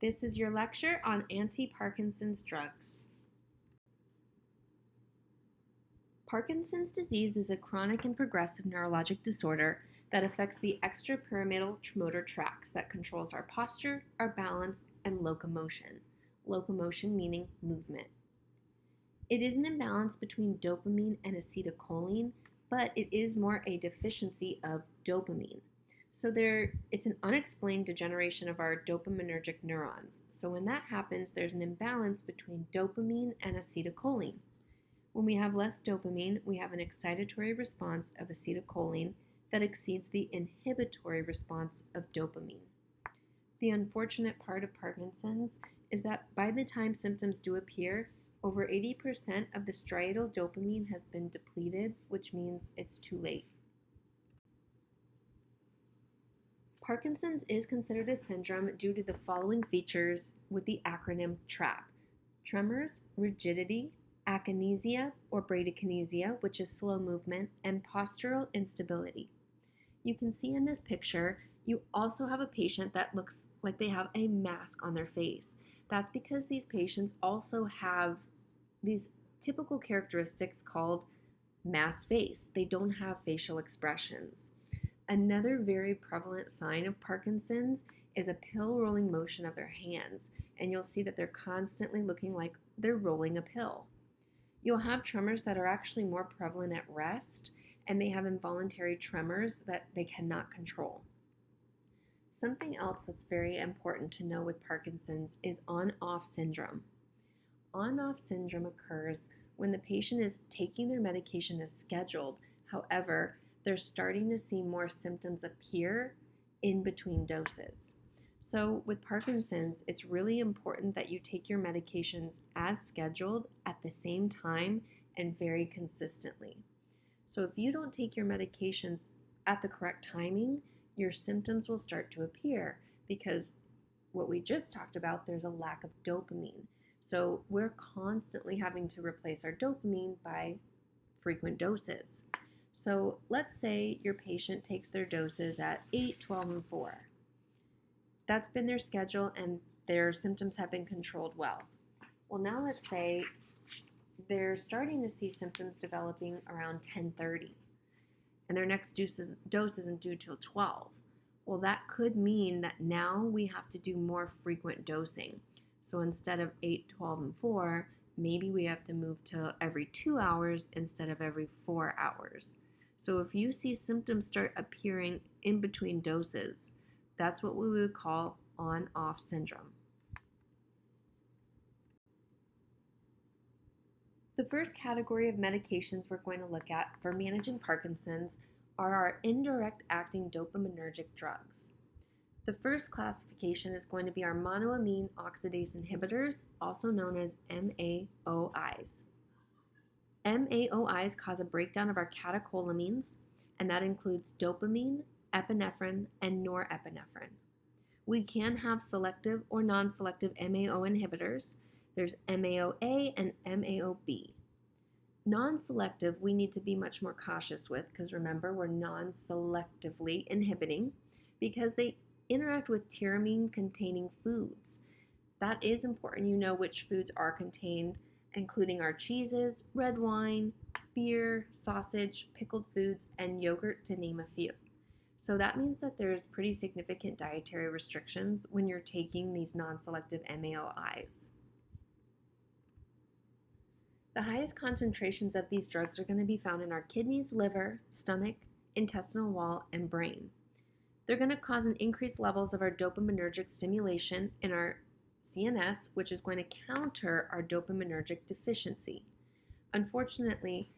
This is your lecture on Antiparkinson's drugs. Parkinson's disease is a chronic and progressive neurologic disorder that affects the extrapyramidal motor tracts that controls our posture, our balance, and locomotion. Locomotion meaning movement. It is an imbalance between dopamine and acetylcholine, but it is more a deficiency of dopamine. So it's an unexplained degeneration of our dopaminergic neurons. So when that happens, there's an imbalance between dopamine and acetylcholine. When we have less dopamine, we have an excitatory response of acetylcholine that exceeds the inhibitory response of dopamine. The unfortunate part of Parkinson's is that by the time symptoms do appear, over 80% of the striatal dopamine has been depleted, which means it's too late. Parkinson's is considered a syndrome due to the following features with the acronym TRAP: tremors, rigidity, akinesia or bradykinesia, which is slow movement, and postural instability. You can see in this picture, you also have a patient that looks like they have a mask on their face. That's because these patients also have these typical characteristics called masked face. They don't have facial expressions. Another very prevalent sign of Parkinson's is a pill rolling motion of their hands, and you'll see that they're constantly looking like they're rolling a pill. You'll have tremors that are actually more prevalent at rest, and they have involuntary tremors that they cannot control. Something else that's very important to know with Parkinson's is on-off syndrome. On-off syndrome occurs when the patient is taking their medication as scheduled. However, they're starting to see more symptoms appear in between doses. So with Parkinson's, it's really important that you take your medications as scheduled at the same time and very consistently. So if you don't take your medications at the correct timing, your symptoms will start to appear because what we just talked about, there's a lack of dopamine. So we're constantly having to replace our dopamine by frequent doses. So let's say your patient takes their doses at 8, 12, and 4. That's been their schedule and their symptoms have been controlled well. Well, now let's say they're starting to see symptoms developing around 10:30 and their next dose isn't due till 12. Well, that could mean that now we have to do more frequent dosing. So instead of 8, 12, and 4, maybe we have to move to every 2 hours instead of every 4 hours. So if you see symptoms start appearing in between doses, that's what we would call on-off syndrome. The first category of medications we're going to look at for managing Parkinson's are our indirect acting dopaminergic drugs. The first classification is going to be our monoamine oxidase inhibitors, also known as MAOIs. MAOIs cause a breakdown of our catecholamines, and that includes dopamine, epinephrine, and norepinephrine. We can have selective or non-selective MAO inhibitors. There's MAOA and MAOB. Non-selective, we need to be much more cautious with because remember, we're non-selectively inhibiting because they interact with tyramine-containing foods. That is important. You know which foods are contained, including our cheeses, red wine, beer, sausage, pickled foods, and yogurt, to name a few. So that means that there's pretty significant dietary restrictions when you're taking these non-selective MAOIs. The highest concentrations of these drugs are going to be found in our kidneys, liver, stomach, intestinal wall, and brain. They're going to cause an increased levels of our dopaminergic stimulation in our CNS, which is going to counter our dopaminergic deficiency. Unfortunately,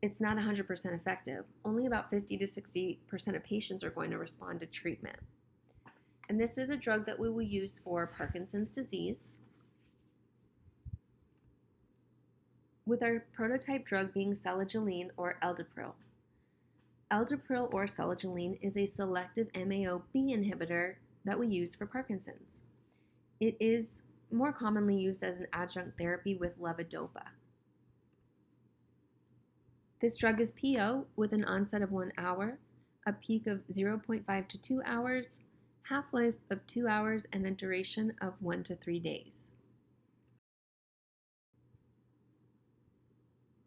it's not 100% effective. Only about 50 to 60% of patients are going to respond to treatment. And this is a drug that we will use for Parkinson's disease, with our prototype drug being selagiline or Aldipril. Aldipril or selagiline is a selective MAO-B inhibitor that we use for Parkinson's. It is more commonly used as an adjunct therapy with levodopa. This drug is PO with an onset of 1 hour, a peak of 0.5 to 2 hours, half-life of 2 hours, and a duration of 1 to 3 days.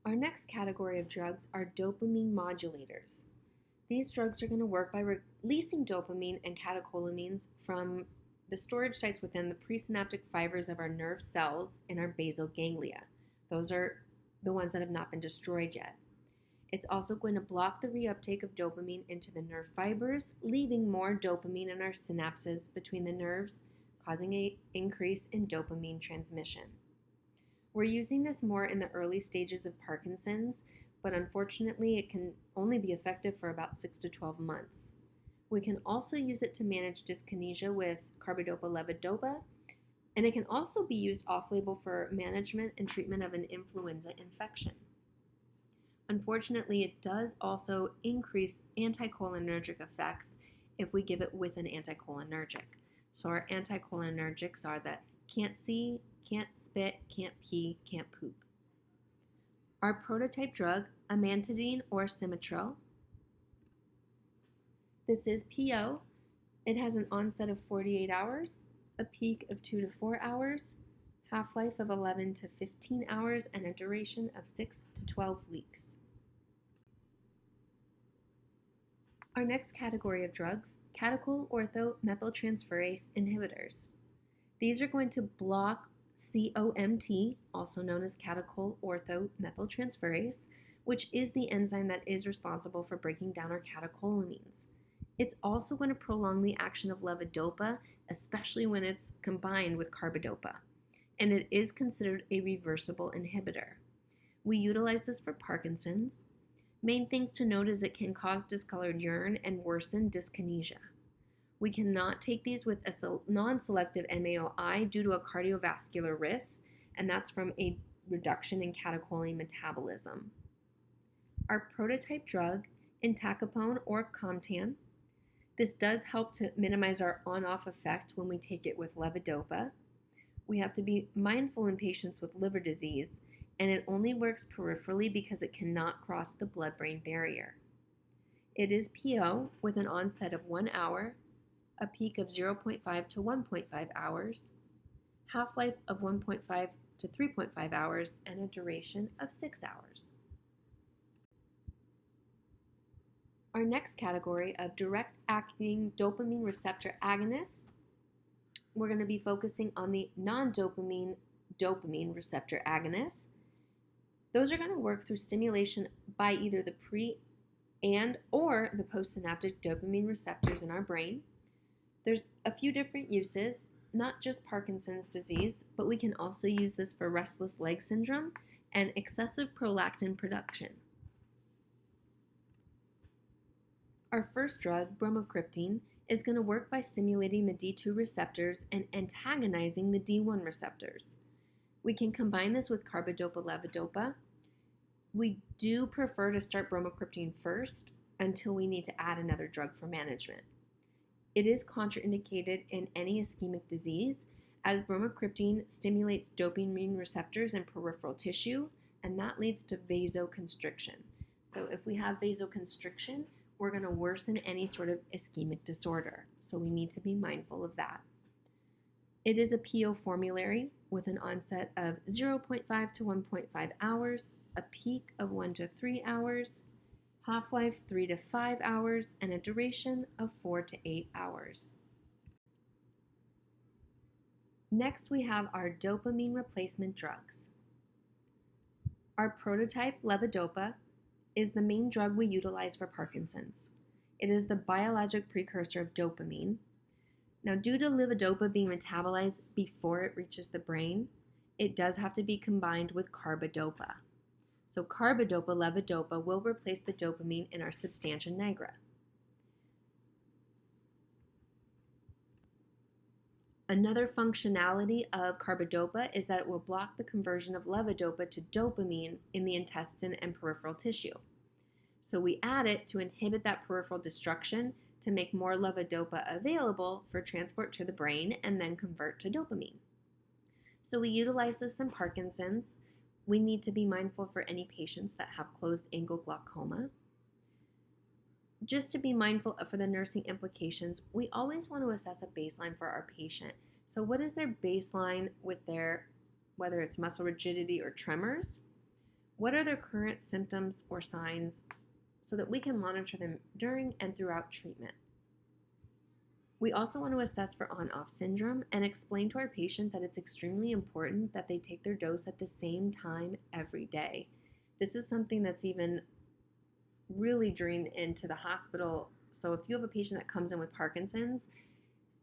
Our next category of drugs are dopamine modulators. These drugs are going to work by releasing dopamine and catecholamines from the storage sites within the presynaptic fibers of our nerve cells in our basal ganglia. Those are the ones that have not been destroyed yet. It's also going to block the reuptake of dopamine into the nerve fibers, leaving more dopamine in our synapses between the nerves, causing an increase in dopamine transmission. We're using this more in the early stages of Parkinson's, but unfortunately it can only be effective for about 6 to 12 months. We can also use it to manage dyskinesia with carbidopa-levodopa, and it can also be used off-label for management and treatment of an influenza infection. Unfortunately, it does also increase anticholinergic effects if we give it with an anticholinergic. So our anticholinergics are that can't see, can't spit, can't pee, can't poop. Our prototype drug, amantadine or Simitril. This is PO. It has an onset of 48 hours, a peak of 2 to 4 hours, half-life of 11 to 15 hours, and a duration of 6 to 12 weeks. Our next category of drugs, catechol-ortho-methyltransferase inhibitors. These are going to block COMT, also known as catechol-ortho-methyltransferase, which is the enzyme that is responsible for breaking down our catecholamines. It's also going to prolong the action of levodopa, especially when it's combined with carbidopa, and it is considered a reversible inhibitor. We utilize this for Parkinson's. Main things to note is it can cause discolored urine and worsen dyskinesia. We cannot take these with a non-selective MAOI due to a cardiovascular risk, and that's from a reduction in catecholamine metabolism. Our prototype drug, entacapone or Comtan. This does help to minimize our on-off effect when we take it with levodopa. We have to be mindful in patients with liver disease, and it only works peripherally because it cannot cross the blood-brain barrier. It is PO with an onset of 1 hour, a peak of 0.5 to 1.5 hours, half-life of 1.5 to 3.5 hours, and a duration of 6 hours. Our next category of direct-acting dopamine receptor agonists, we're going to be focusing on the non-dopamine dopamine receptor agonists. Those are going to work through stimulation by either the pre- and or the postsynaptic dopamine receptors in our brain. There's a few different uses, not just Parkinson's disease, but we can also use this for restless leg syndrome and excessive prolactin production. Our first drug, bromocriptine, is going to work by stimulating the D2 receptors and antagonizing the D1 receptors. We can combine this with carbidopa-levodopa. We do prefer to start bromocriptine first until we need to add another drug for management. It is contraindicated in any ischemic disease, as bromocriptine stimulates dopamine receptors in peripheral tissue, and that leads to vasoconstriction. So if we have vasoconstriction, we're going to worsen any sort of ischemic disorder, so we need to be mindful of that. It is a PO formulary with an onset of 0.5 to 1.5 hours, a peak of 1 to 3 hours, half-life 3 to 5 hours, and a duration of 4 to 8 hours. Next, we have our dopamine replacement drugs. Our prototype, levodopa, is the main drug we utilize for Parkinson's. It is the biologic precursor of dopamine. Now, due to levodopa being metabolized before it reaches the brain, it does have to be combined with carbidopa. So carbidopa-levodopa will replace the dopamine in our substantia nigra. Another functionality of carbidopa is that it will block the conversion of levodopa to dopamine in the intestine and peripheral tissue. So we add it to inhibit that peripheral destruction to make more levodopa available for transport to the brain and then convert to dopamine. So we utilize this in Parkinson's. We need to be mindful for any patients that have closed angle glaucoma. Just to be mindful for the nursing implications, we always want to assess a baseline for our patient. So, what is their baseline with their, whether it's muscle rigidity or tremors? What are their current symptoms or signs so that we can monitor them during and throughout treatment? We also want to assess for on-off syndrome and explain to our patient that it's extremely important that they take their dose at the same time every day. This is something that's even really drilled into the hospital. So if you have a patient that comes in with Parkinson's,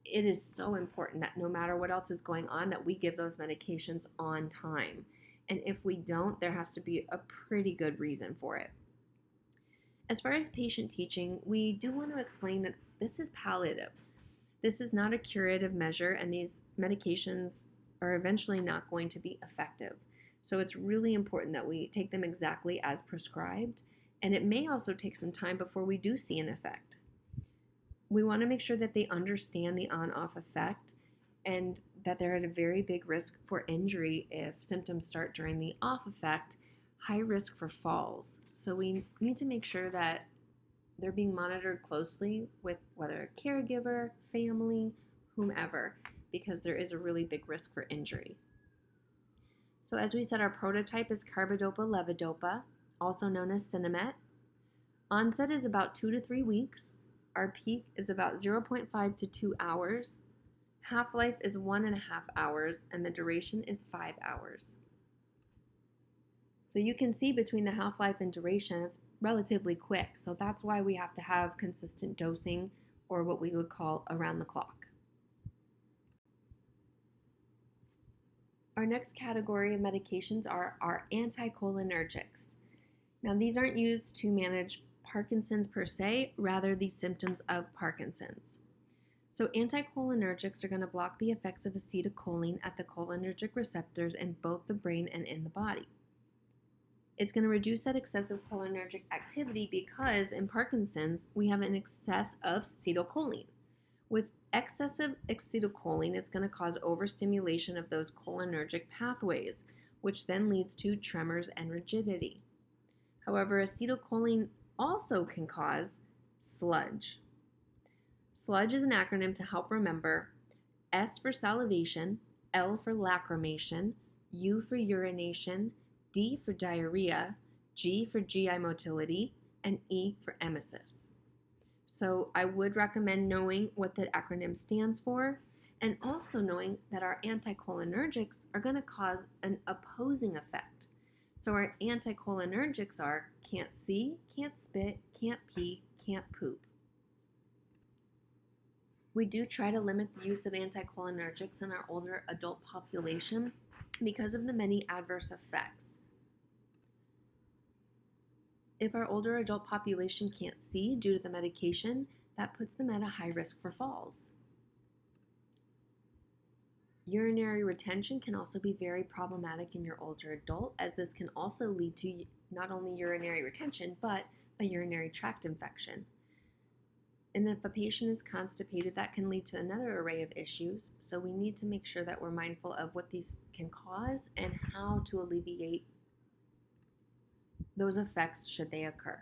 it is so important that no matter what else is going on, that we give those medications on time. And if we don't, there has to be a pretty good reason for it. As far as patient teaching, we do want to explain that this is palliative. This is not a curative measure, and these medications are eventually not going to be effective. So it's really important that we take them exactly as prescribed, and it may also take some time before we do see an effect. We want to make sure that they understand the on-off effect and that they're at a very big risk for injury if symptoms start during the off effect, high risk for falls. So we need to make sure that they're being monitored closely with whether a caregiver, family, whomever, because there is a really big risk for injury. So as we said, our prototype is carbidopa-levodopa, also known as Sinemet. Onset is about 2 to 3 weeks. Our peak is about 0.5 to 2 hours. Half-life is 1.5 hours, and the duration is 5 hours. So you can see between the half-life and duration, it's relatively quick. So that's why we have to have consistent dosing, or what we would call around the clock. Our next category of medications are our anticholinergics. Now, these aren't used to manage Parkinson's per se, rather the symptoms of Parkinson's. So anticholinergics are going to block the effects of acetylcholine at the cholinergic receptors in both the brain and in the body. It's going to reduce that excessive cholinergic activity because in Parkinson's, we have an excess of acetylcholine. With excessive acetylcholine, it's going to cause overstimulation of those cholinergic pathways, which then leads to tremors and rigidity. However, acetylcholine also can cause sludge. Sludge is an acronym to help remember: S for salivation, L for lacrimation, U for urination, D for diarrhea, G for GI motility, and E for emesis. So I would recommend knowing what the acronym stands for, and also knowing that our anticholinergics are going to cause an opposing effect. So our anticholinergics are can't see, can't spit, can't pee, can't poop. We do try to limit the use of anticholinergics in our older adult population because of the many adverse effects. If our older adult population can't see due to the medication, that puts them at a high risk for falls. Urinary retention can also be very problematic in your older adult, as this can also lead to not only urinary retention, but a urinary tract infection. And if a patient is constipated, that can lead to another array of issues. So we need to make sure that we're mindful of what these can cause and how to alleviate those effects should they occur.